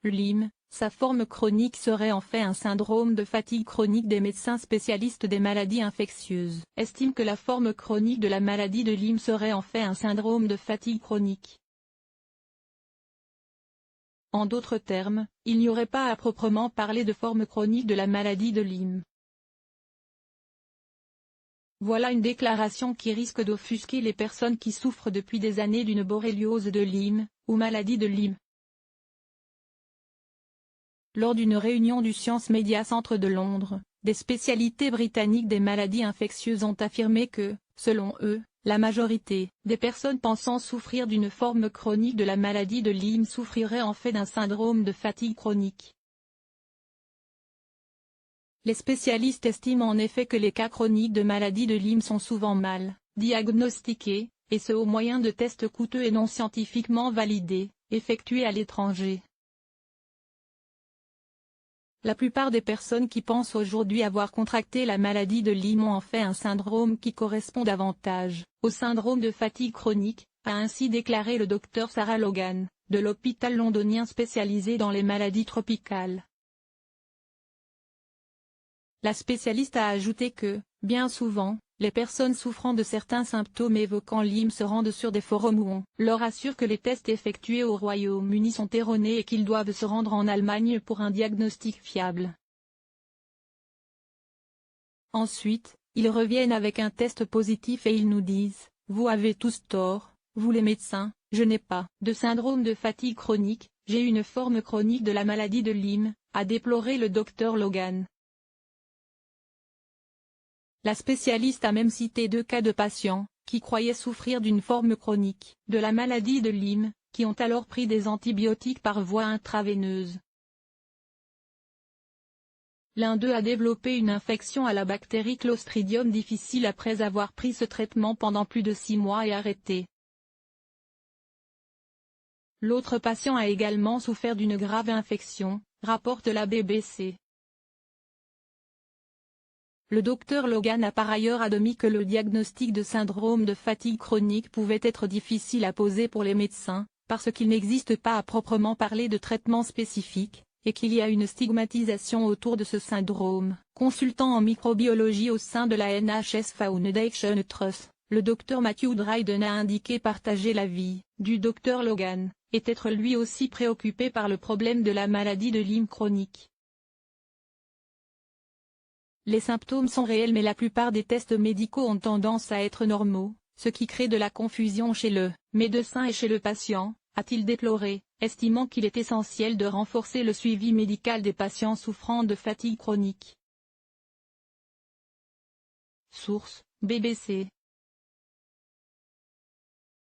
Lyme, sa forme chronique serait en fait un syndrome de fatigue chronique. Des médecins spécialistes des maladies infectieuses estiment que la forme chronique de la maladie de Lyme serait en fait un syndrome de fatigue chronique. En d'autres termes, il n'y aurait pas à proprement parler de forme chronique de la maladie de Lyme. Voilà une déclaration qui risque d'offusquer les personnes qui souffrent depuis des années d'une borréliose de Lyme, ou maladie de Lyme. Lors d'une réunion du Science Media Centre de Londres, des spécialités britanniques des maladies infectieuses ont affirmé que, selon eux, la majorité des personnes pensant souffrir d'une forme chronique de la maladie de Lyme souffriraient en fait d'un syndrome de fatigue chronique. Les spécialistes estiment en effet que les cas chroniques de maladie de Lyme sont souvent mal diagnostiqués, et ce au moyen de tests coûteux et non scientifiquement validés, effectués à l'étranger. La plupart des personnes qui pensent aujourd'hui avoir contracté la maladie de Lyme ont en fait un syndrome qui correspond davantage au syndrome de fatigue chronique, a ainsi déclaré le Dr Sarah Logan, de l'hôpital londonien spécialisé dans les maladies tropicales. La spécialiste a ajouté que, bien souvent, les personnes souffrant de certains symptômes évoquant Lyme se rendent sur des forums où on leur assure que les tests effectués au Royaume-Uni sont erronés et qu'ils doivent se rendre en Allemagne pour un diagnostic fiable. Ensuite, ils reviennent avec un test positif et ils nous disent « Vous avez tous tort, vous les médecins, je n'ai pas de syndrome de fatigue chronique, j'ai une forme chronique de la maladie de Lyme », a déploré le Dr Logan. La spécialiste a même cité 2 cas de patients, qui croyaient souffrir d'une forme chronique de la maladie de Lyme, qui ont alors pris des antibiotiques par voie intraveineuse. L'un d'eux a développé une infection à la bactérie Clostridium difficile après avoir pris ce traitement pendant plus de 6 mois et arrêté. L'autre patient a également souffert d'une grave infection, rapporte la BBC. Le Dr Logan a par ailleurs admis que le diagnostic de syndrome de fatigue chronique pouvait être difficile à poser pour les médecins, parce qu'il n'existe pas à proprement parler de traitement spécifique, et qu'il y a une stigmatisation autour de ce syndrome. Consultant en microbiologie au sein de la NHS Foundation Trust, le Dr Matthew Dryden a indiqué partager l'avis du Dr Logan, et être lui aussi préoccupé par le problème de la maladie de Lyme chronique. Les symptômes sont réels mais la plupart des tests médicaux ont tendance à être normaux, ce qui crée de la confusion chez le médecin et chez le patient, a-t-il déploré, estimant qu'il est essentiel de renforcer le suivi médical des patients souffrant de fatigue chronique. Source: BBC.